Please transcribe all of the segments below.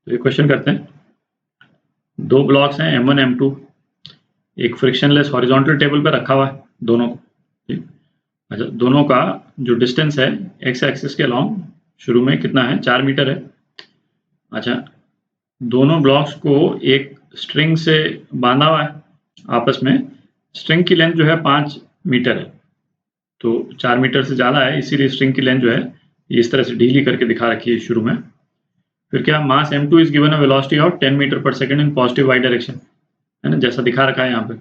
तो ये क्वेश्चन करते हैं। दो ब्लॉक्स हैं M1 M2, एक फ्रिक्शनलेस हॉरिजॉन्टल टेबल पे रखा हुआ है दोनों को, ठीक। अच्छा, दोनों का जो डिस्टेंस है एक्स एक्सिस के अलोंग शुरू में कितना है, 4 मीटर है। अच्छा, दोनों ब्लॉक्स को एक स्ट्रिंग से बांधा हुआ है आपस में। स्ट्रिंग की लेंथ जो है 5 मीटर है, तो 4 मीटर से ज़्यादा है, इसीलिए स्ट्रिंग की लेंथ जो है ये इस तरह से ढीली करके दिखा रखी है शुरू में। फिर क्या, mass M2 is given a velocity of 10 metre per second in positive Y direction, है ना, जैसा दिखा रखा है यहाँ पे।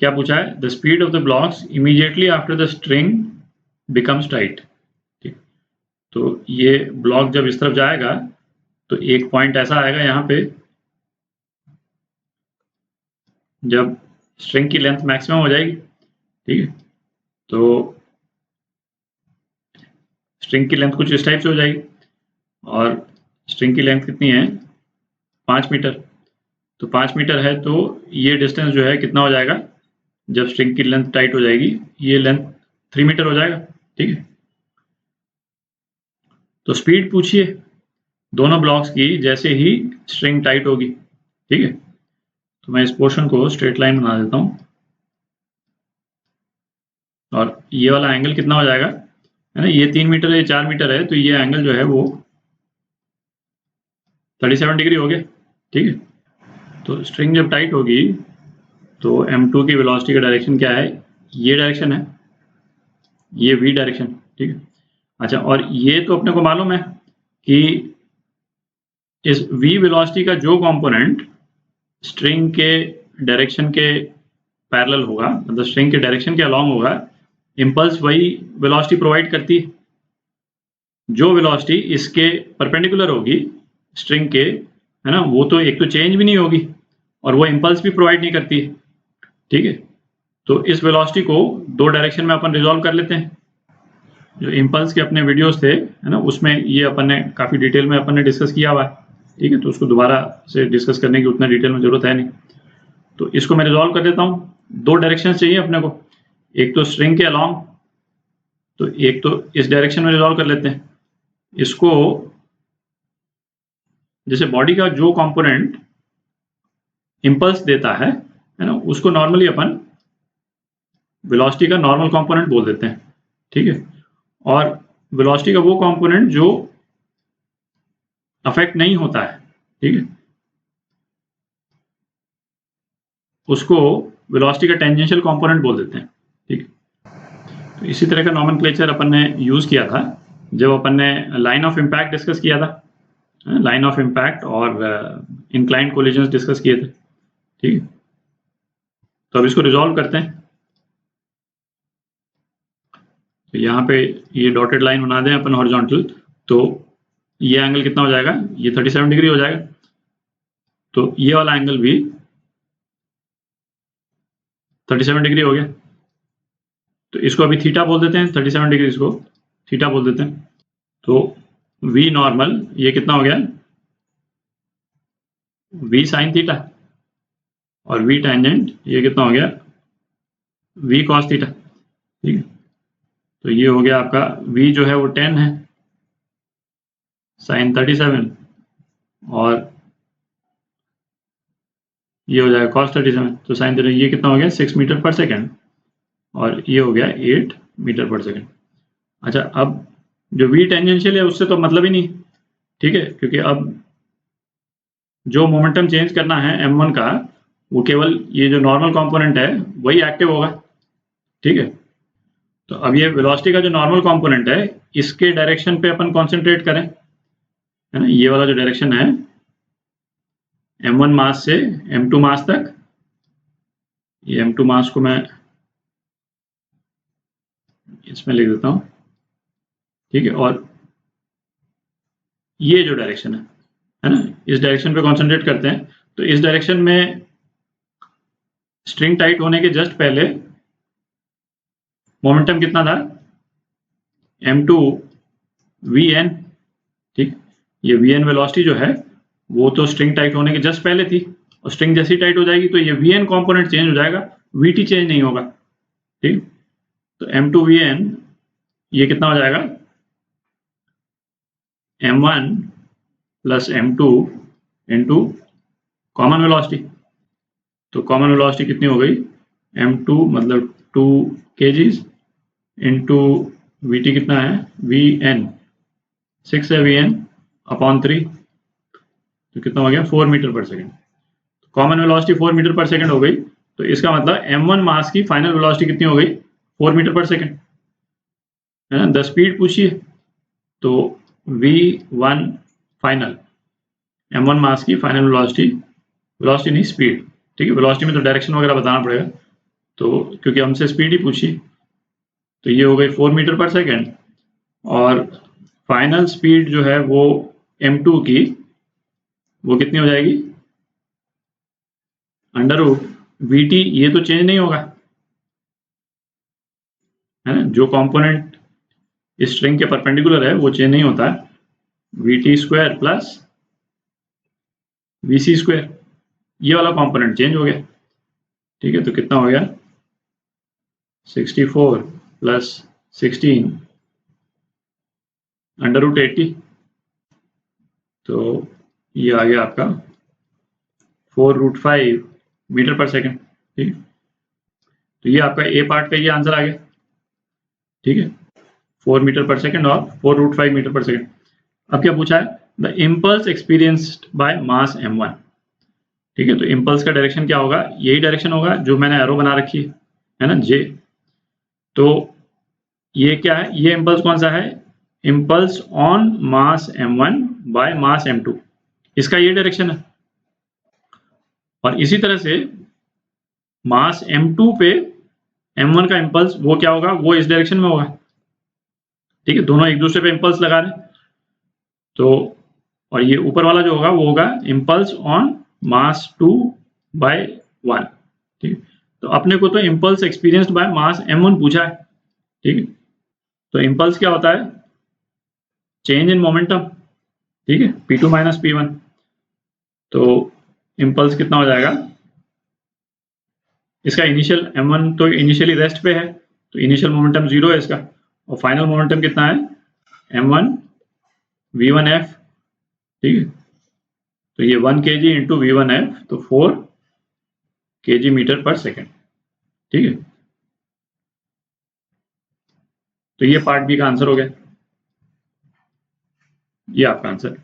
क्या पूछा है, the speed of the blocks immediately after the string becomes tight, ठीक। तो ये ब्लॉक जब इस तरफ जाएगा तो एक पॉइंट ऐसा आएगा यहाँ पे, जब स्ट्रिंग की लेंथ मैक्सिमम हो जाएगी, ठीक है, तो स्ट्रिंग की लेंथ कुछ इस टाइप से हो जाएगी, और स्ट्रिंग की लेंथ कितनी है, 5 मीटर। तो 5 मीटर है तो ये डिस्टेंस जो है कितना हो जाएगा, जब स्ट्रिंग की लेंथ टाइट हो जाएगी ये लेंथ 3 मीटर हो जाएगा, ठीक है। तो स्पीड पूछिए दोनों ब्लॉक्स की जैसे ही स्ट्रिंग टाइट होगी, ठीक है। तो मैं इस पोर्शन को स्ट्रेट लाइन बना देता हूँ, और ये वाला एंगल कितना हो जाएगा, है ना, ये 3 मीटर है, ये 4 मीटर है, तो ये एंगल जो है वो 37 डिग्री हो गया, ठीक है। तो स्ट्रिंग जब टाइट होगी तो M2 की वेलोसिटी का डायरेक्शन क्या है, ये डायरेक्शन है, ये V डायरेक्शन, ठीक है। अच्छा, और ये तो अपने को मालूम है कि इस V वेलोसिटी का जो कंपोनेंट स्ट्रिंग के डायरेक्शन के पैरेलल होगा, मतलब स्ट्रिंग के डायरेक्शन के अलोंग होगा, इंपल्स वही वेलोसिटी प्रोवाइड करती है। जो वेलोसिटी इसके परपेंडिकुलर होगी स्ट्रिंग के, है ना, वो तो एक तो चेंज भी नहीं होगी और वो इंपल्स भी प्रोवाइड नहीं करती है, ठीक है। तो इस वेलोसिटी को दो डायरेक्शन में अपन रिजॉल्व कर लेते हैं। जो इम्पल्स के अपने वीडियोस थे, है ना, उसमें ये अपन ने काफ़ी डिटेल में अपन ने डिस्कस किया हुआ है, ठीक है। तो उसको दोबारा से डिस्कस करने की उतना डिटेल में ज़रूरत है नहीं। तो इसको मैं रिजॉल्व कर देता हूँ। दो डायरेक्शन चाहिए अपने को, एक तो स्ट्रिंग के अलोंग, तो एक तो इस डायरेक्शन में रिजॉल्व कर लेते हैं इसको। जैसे बॉडी का जो कंपोनेंट इम्पल्स देता है ना, उसको नॉर्मली अपन वेलोसिटी का नॉर्मल कंपोनेंट बोल देते हैं, ठीक है। और वेलोसिटी का वो कंपोनेंट जो अफेक्ट नहीं होता है, ठीक है, उसको वेलोसिटी का टेंजेंशियल कंपोनेंट बोल देते हैं, ठीक। तो इसी तरह का नॉमेनक्लेचर अपन ने यूज किया था जब अपन ने लाइन ऑफ इम्पैक्ट डिस्कस किया था, लाइन ऑफ इम्पैक्ट और इंक्लाइंड कोलिजन्स डिस्कस किए थे, ठीक है। तो अब इसको रिजॉल्व करते हैं। तो यहाँ पे ये डॉटेड लाइन बना दें अपन हॉरिजॉन्टल, तो ये एंगल कितना हो जाएगा, ये 37 डिग्री हो जाएगा। तो ये वाला एंगल भी 37 डिग्री हो गया। तो इसको अभी थीटा बोल देते हैं, 37 डिग्री इसको थीटा बोल देते हैं। तो V नॉर्मल ये कितना हो गया, V साइन थीटा, और V टेंजेंट ये कितना हो गया, V कॉस थीटा, ठीक है। तो ये हो गया आपका V जो है वो 10 है, साइन 37, और ये हो जाएगा cos 37, तो साइन 30, ये कितना हो गया 6 मीटर पर सेकेंड, और ये हो गया 8 मीटर पर सेकेंड। अच्छा, अब जो V टेंजेंशियल है उससे तो मतलब ही नहीं, ठीक है, क्योंकि अब जो मोमेंटम चेंज करना है M1 का, वो केवल ये जो नॉर्मल कंपोनेंट है वही एक्टिव होगा, ठीक है। तो अब ये वेलोसिटी का जो नॉर्मल कंपोनेंट है इसके डायरेक्शन पे अपन कंसंट्रेट करें, है ना, ये वाला जो डायरेक्शन है M1 मास से M2 मास तक, ये M2 मास को मैं इसमें लिख देता हूँ, ठीक है। और ये जो डायरेक्शन है ना, इस डायरेक्शन पे कंसंट्रेट करते हैं। तो इस डायरेक्शन में स्ट्रिंग टाइट होने के जस्ट पहले मोमेंटम कितना था, M2 Vn, ठीक। ये Vn वेलोसिटी जो है वो तो स्ट्रिंग टाइट होने के जस्ट पहले थी, और स्ट्रिंग जैसी टाइट हो जाएगी तो ये Vn कंपोनेंट चेंज हो जाएगा, Vt चेंज नहीं होगा, ठीक। तो M2 Vn ये कितना हो जाएगा, M1 plus m2 into common velocity. तो कॉमन वेलोसिटी कितनी हो गई, m2 मतलब 2 kgs इंटू vt कितना है, vn 6 है vn अपॉन 3, तो कितना हो गया 4 मीटर पर सेकेंड। कॉमन वेलोसिटी 4 मीटर पर सेकेंड हो गई, तो इसका मतलब m1 मास की फाइनल वेलोसिटी कितनी हो गई, 4 मीटर पर सेकेंड, है ना। द स्पीड पूछिए, तो v1 फाइनल, m1 मास की फाइनल वेलोसिटी, वेलोसिटी नहीं स्पीड, ठीक है। वेलोसिटी में तो डायरेक्शन वगैरह बताना पड़ेगा, तो क्योंकि हमसे स्पीड ही पूछी, तो ये हो गई 4 मीटर पर सेकेंड। और फाइनल स्पीड जो है वो m2 की वो कितनी हो जाएगी, अंडर रूट vt, ये तो चेंज नहीं होगा, है ना। जो कंपोनेंट स्ट्रिंग के परपेंडिकुलर है वो चेंज नहीं होता है, vt square plus vc square, ये वाला कंपोनेंट चेंज हो गया, ठीक है। तो कितना हो गया 64 प्लस 16 अंडर रूट 80, तो ये आ गया आपका 4√5 मीटर पर सेकेंड, ठीक है। तो ये आपका ए पार्ट का ये आंसर आ गया, ठीक है, 4 मीटर पर सेकेंड और 4√5 मीटर पर सेकेंड। अब क्या पूछा है, the impulse experienced by mass m1, ठीक है। तो इम्पल्स का डायरेक्शन क्या होगा, यही डायरेक्शन होगा जो मैंने एरो बना रखी है ना, जे। तो ये क्या है, ये इम्पल्स कौन सा है, impulse on mass m1 by mass m2, इसका ये डायरेक्शन है। और इसी तरह से मास m2 पे m1 का इम्पल्स वो क्या होगा, वो इस डायरेक्शन में होगा, ठीक है। दोनों एक दूसरे पे इम्पल्स लगा रहे हैं, तो और ये ऊपर वाला जो होगा वो होगा इम्पल्स ऑन मास 2 बाय 1, ठीक है। तो अपने को तो impulse experienced by mass m1 पूछा है, ठीक है। तो इम्पल्स क्या होता है, चेंज इन मोमेंटम, ठीक है, p2 माइनस p1। तो इम्पल्स कितना हो जाएगा, इसका इनिशियल m1 तो इनिशियली रेस्ट पे है, तो इनिशियल मोमेंटम 0 है इसका, और फाइनल मोमेंटम कितना है m1 v1f, ठीक है। तो ये 1 kg इंटू v1f, तो 4 kg मीटर पर सेकेंड, ठीक है। तो ये पार्ट बी का आंसर हो गया, ये आपका आंसर।